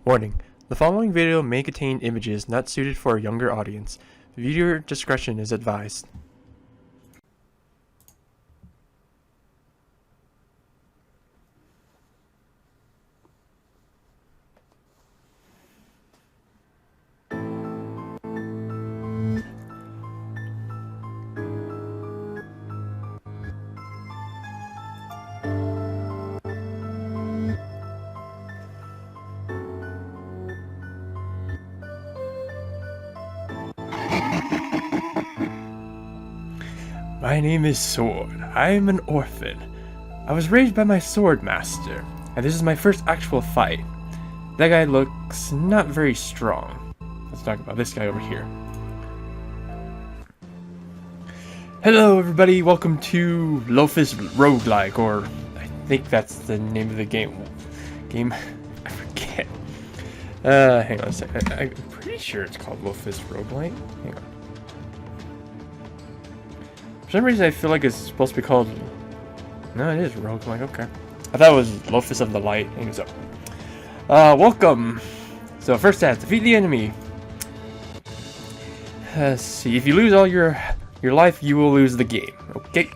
Warning: the following video may contain images not suited for a younger audience. Viewer discretion is advised. My name is Sword. I am an orphan. I was raised by my sword master, and this is my first actual fight. That guy looks not very strong. Let's talk about this guy over here. Hello everybody, welcome to Lophis roguelike, or I think that's the name of the game. I forget. Hang on a second. I'm pretty sure it's called Lophis roguelike. Hang on. For some reason I feel like it's supposed to be called... No, it is roguelike, okay. I thought it was Lophis of the Light. Anyway, so. Welcome! So first stat, defeat the enemy. Let's see, if you lose all your life, you will lose the game. Okay.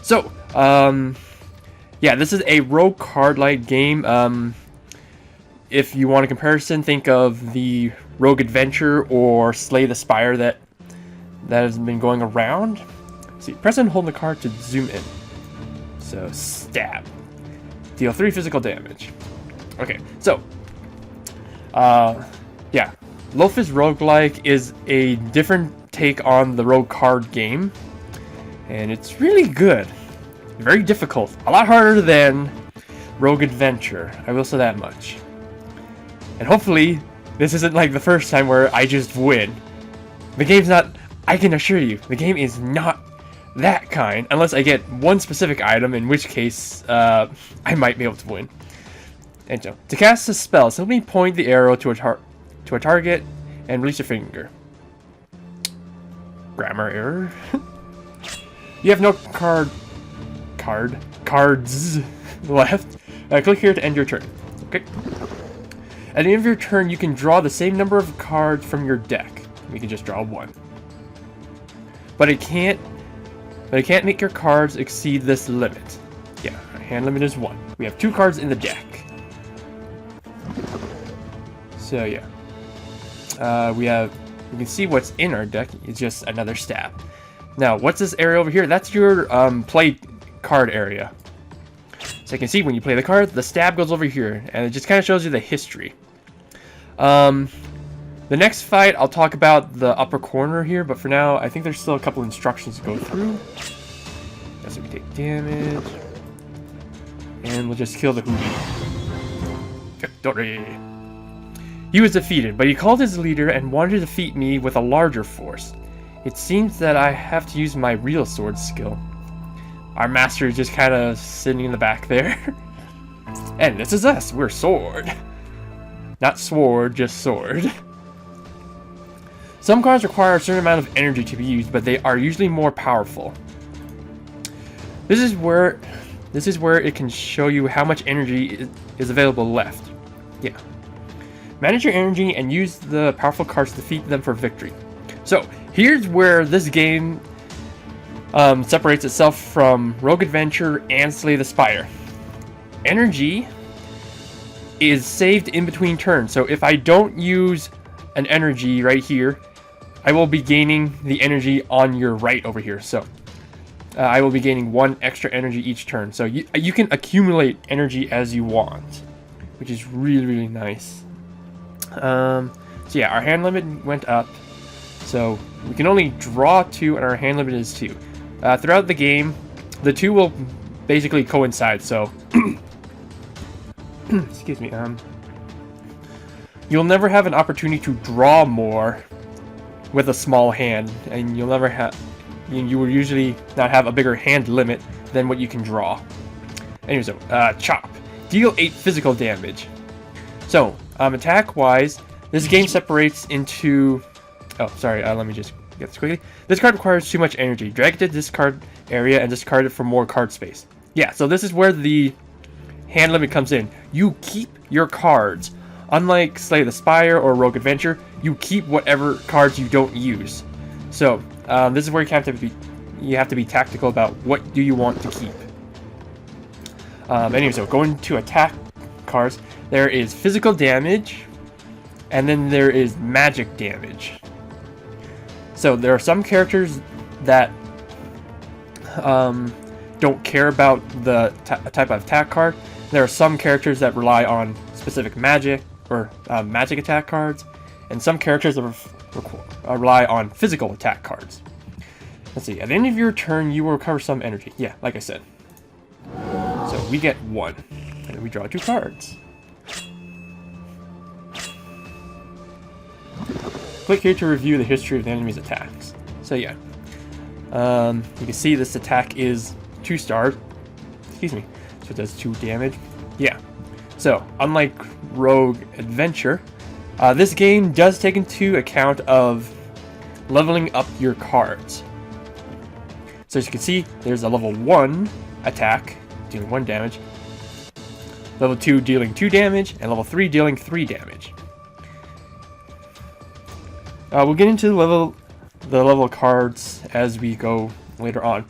So, yeah, this is a rogue card-like game. If you want a comparison, think of the Rogue Adventure or Slay the Spire that has been going around. See, press and hold the card to zoom in. So, stab. Deal 3 physical damage. Okay, so, yeah. Lophis roguelike is a different take on the rogue card game. And it's really good. Very difficult. A lot harder than Rogue Adventure. I will say that much. And hopefully, this isn't like the first time where I just win. The game's not... I can assure you, the game is not that kind, unless I get one specific item, in which case, I might be able to win. And so, to cast a spell, simply point the arrow to a target and release your finger. Grammar error. You have no cards left. Click here to end your turn. Okay. At the end of your turn, you can draw the same number of cards from your deck. You can just draw one. But it can't make your cards exceed this limit. Yeah, our hand limit is 1. We have 2 cards in the deck. So yeah. You can see what's in our deck. It's just another stab. Now, what's this area over here? That's your play card area. So you can see when you play the card, the stab goes over here, and it just kind of shows you the history. The next fight, I'll talk about the upper corner here, but for now, I think there's still a couple instructions to go through. So we take damage, and we'll just kill the Hootie. Victory! He was defeated, but he called his leader and wanted to defeat me with a larger force. It seems that I have to use my real sword skill. Our master is just kind of sitting in the back there. And this is us, we're Sword. Not sword, just sword. Some cards require a certain amount of energy to be used, but they are usually more powerful. This is where it can show you how much energy is available left. Yeah. Manage your energy and use the powerful cards to defeat them for victory. So, here's where this game separates itself from Rogue Adventure and Slay the Spire. Energy is saved in between turns, so if I don't use an energy right here, I will be gaining the energy on your right over here. So I will be gaining 1 extra energy each turn. So you can accumulate energy as you want, which is really, really nice. So yeah, our hand limit went up. So we can only draw 2, and our hand limit is 2. Throughout the game, the 2 will basically coincide. So, excuse me. You'll never have an opportunity to draw more with a small hand, and you'll never have. You will usually not have a bigger hand limit than what you can draw. Anyway, so chop. Deal 8 physical damage. So, attack-wise, this game separates into... Oh, sorry, let me just get this quickly. This card requires too much energy. Drag it to discard area and discard it for more card space. Yeah, so this is where the hand limit comes in. You keep your cards Unlike Slay the Spire or Rogue Adventure, you keep whatever cards you don't use. So this is where you have to be tactical about what do you want to keep. Anyway, so going to attack cards, there is physical damage, and then there is magic damage. So there are some characters that don't care about the type of attack card. There are some characters that rely on specific magic or magic attack cards, and some characters that rely on physical attack cards. Let's see, at the end of your turn, you will recover some energy. Yeah, like I said. So we get 1, and we draw 2 cards. Click here to review the history of the enemy's attacks. So yeah, you can see this attack is 2 stars. Excuse me. So it does 2 damage. Yeah. So unlike Rogue Adventure, this game does take into account of leveling up your cards. So as you can see, there's a level 1 attack dealing 1 damage, level 2 dealing 2 damage, and level 3 dealing 3 damage. We'll get into the level cards as we go later on.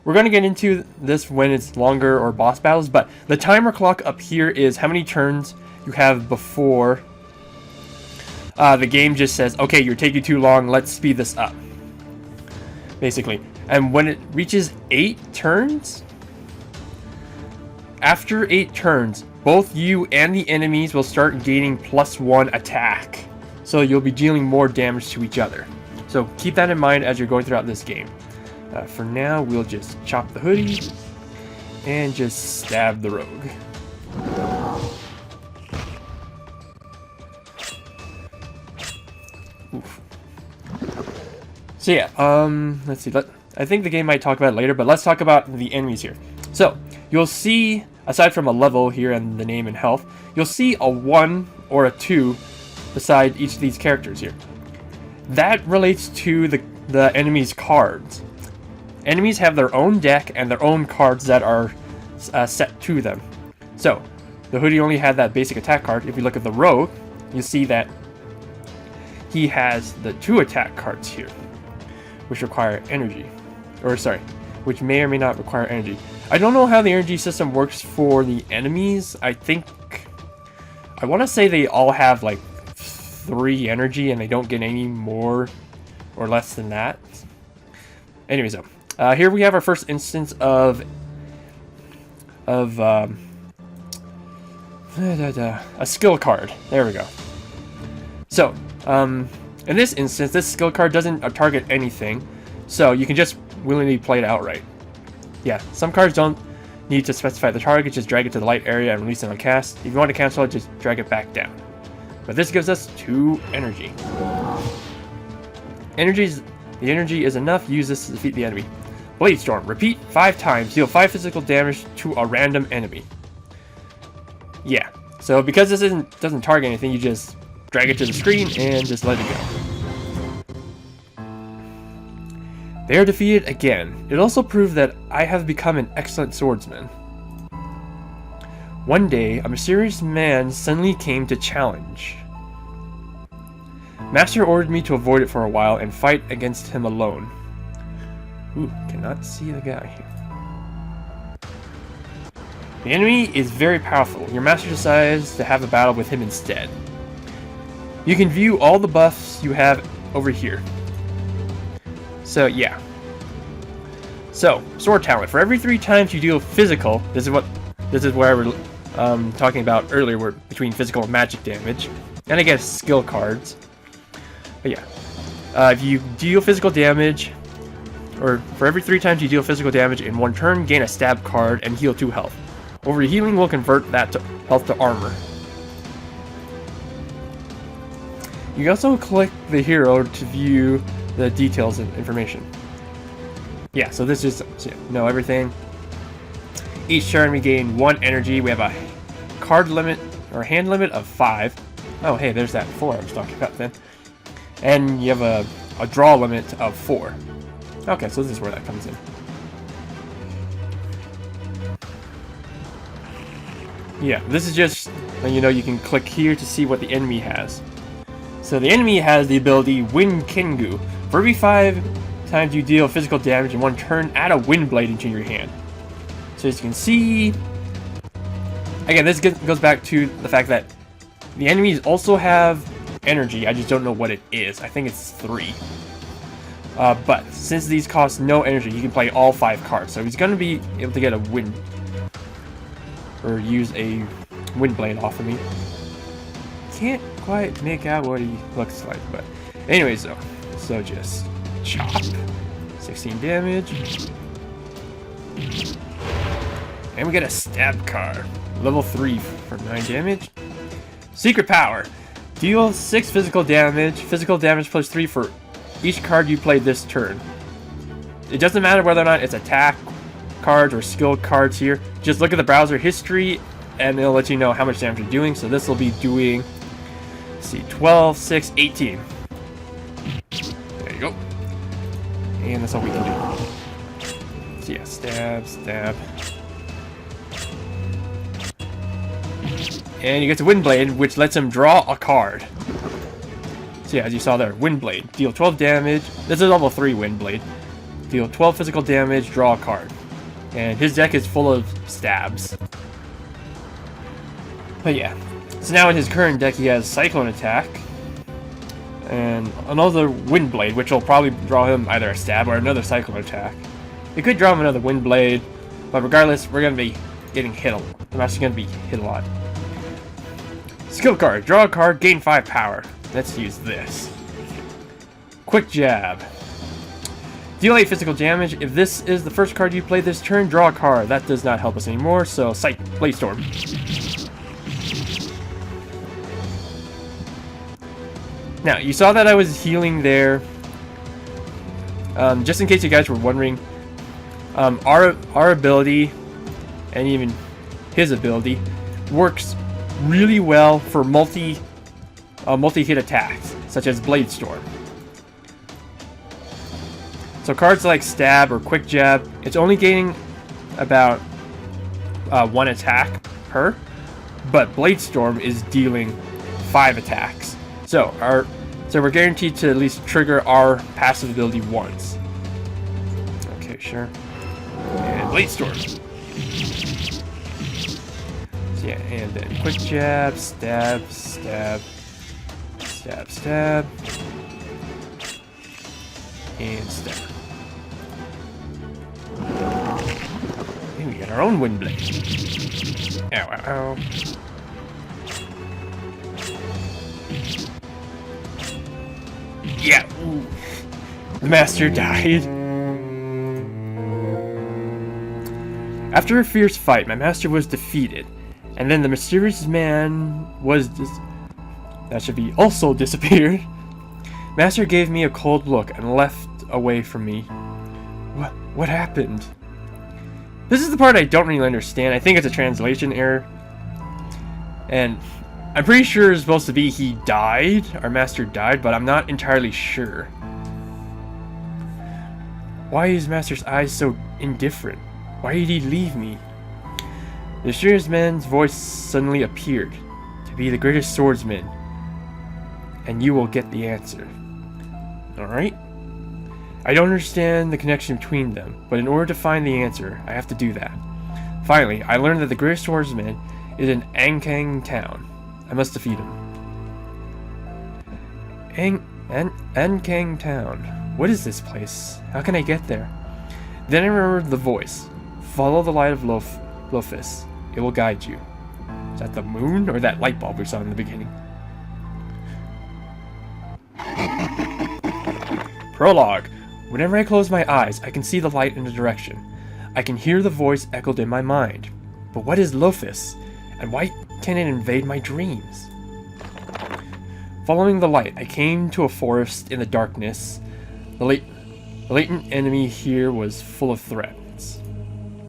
We're going to get into this when it's longer or boss battles, but the timer clock up here is how many turns you have before the game just says, okay, you're taking too long, let's speed this up. Basically. And when it reaches 8 turns, after 8 turns, both you and the enemies will start gaining +1 attack. So you'll be dealing more damage to each other. So keep that in mind as you're going throughout this game. For now, we'll just chop the hoodie and just stab the rogue. Oof. So yeah, let's see. I think the game might talk about it later, but let's talk about the enemies here. So you'll see, aside from a level here and the name and health, you'll see a 1 or a 2 beside each of these characters here. That relates to the enemy's cards. Enemies have their own deck and their own cards that are set to them. So, the hoodie only had that basic attack card. If you look at the rogue, you see that he has the 2 attack cards here, which require energy. Or, sorry, which may or may not require energy. I don't know how the energy system works for the enemies. I want to say they all have like 3 energy and they don't get any more or less than that. Anyways, here we have our first instance of a skill card. There we go. So, in this instance, this skill card doesn't target anything, so you can just willingly play it outright. Yeah, some cards don't need to specify the target, just drag it to the light area and release it on cast. If you want to cancel it, just drag it back down. But this gives us 2 energy. The energy is enough, use this to defeat the enemy. Blade Storm, repeat 5 times, deal 5 physical damage to a random enemy. Yeah, so because this doesn't target anything, you just drag it to the screen and just let it go. They are defeated again. It also proved that I have become an excellent swordsman. One day, a mysterious man suddenly came to challenge. Master ordered me to avoid it for a while and fight against him alone. Ooh, cannot see the guy here. The enemy is very powerful. Your master decides to have a battle with him instead. You can view all the buffs you have over here. So, yeah. So, sword talent. For every 3 times you deal physical, this is where we're talking about earlier, where between physical and magic damage. And I guess skill cards. But yeah. If you deal physical damage, or for every 3 times you deal physical damage in 1 turn, gain a stab card and heal 2 health. Overhealing will convert that to health to armor. You can also click the hero to view the details and information. Yeah, so this is know everything. Each turn we gain 1 energy. We have a card limit or hand limit of 5. Oh, hey, there's that 4 I was talking about then. And you have a draw limit of 4. Okay, so this is where that comes in. Yeah, this is just, you know, you can click here to see what the enemy has. So the enemy has the ability Wind Kengu. For every 5 times you deal physical damage in one turn, add a Wind Blade into your hand. So as you can see, again, this goes back to the fact that the enemies also have energy. I just don't know what it is. I think it's 3. But since these cost no energy, he can play all 5 cards. So he's going to be able to get a wind, or use a Wind Blade off of me. Can't quite make out what he looks like, but anyways though. So just chop. 16 damage. And we get a stab card. Level 3 for 9 damage. Secret power. Deal 6 physical damage. Physical damage plus 3 for each card you play this turn. It doesn't matter whether or not it's attack cards or skill cards here. Just look at the browser history and it'll let you know how much damage you're doing. So this will be doing, let's see, 12, 6, 18. There you go. And that's all we can do. So yeah, stab, stab. And he gets a Wind Blade, which lets him draw a card. So yeah, as you saw there, Wind Blade. Deal 12 damage. This is level 3 Wind Blade. Deal 12 physical damage, draw a card. And his deck is full of stabs. But yeah. So now in his current deck he has Cyclone Attack. And another Wind Blade, which will probably draw him either a stab or another Cyclone Attack. It could draw him another Wind Blade. But regardless, we're going to be getting hit a lot. I'm actually going to be hit a lot. Skill card. Draw a card, gain 5 power. Let's use this. Quick Jab. Deal 8 physical damage. If this is the first card you play this turn, draw a card. That does not help us anymore, so Blade Storm. Now, you saw that I was healing there. Just in case you guys were wondering, our ability, and even his ability, works really well for multi-hit attacks, such as Blade Storm. So cards like Stab or Quick Jab, it's only gaining about 1 attack per, but Blade Storm is dealing 5 attacks. So we're guaranteed to at least trigger our passive ability once. Okay, sure. And Blade Storm. Yeah, and then Quick Jab, Stab, Stab, Stab, Stab, and Stab. And we get our own Wind Blade. Ow, ow, ow. Yeah, ooh. The master died. After a fierce fight, my master was defeated. And then the mysterious man also disappeared. Master gave me a cold look and left away from me. What happened? This is the part I don't really understand. I think it's a translation error. And I'm pretty sure it's supposed to be he died, our master died, but I'm not entirely sure. Why is Master's eyes so indifferent? Why did he leave me? The mysterious man's voice suddenly appeared, to be the greatest swordsman, and you will get the answer. Alright? I don't understand the connection between them, but in order to find the answer, I have to do that. Finally, I learned that the greatest swordsman is in Ankang town. I must defeat him. Ankang town. What is this place? How can I get there? Then I remembered the voice. Follow the light of Lophis. It will guide you. Is that the moon or that light bulb we saw in the beginning? Prologue. Whenever I close my eyes, I can see the light in a direction. I can hear the voice echoed in my mind. But what is Lophis? And why can it invade my dreams? Following the light, I came to a forest in the darkness. The latent enemy here was full of threat.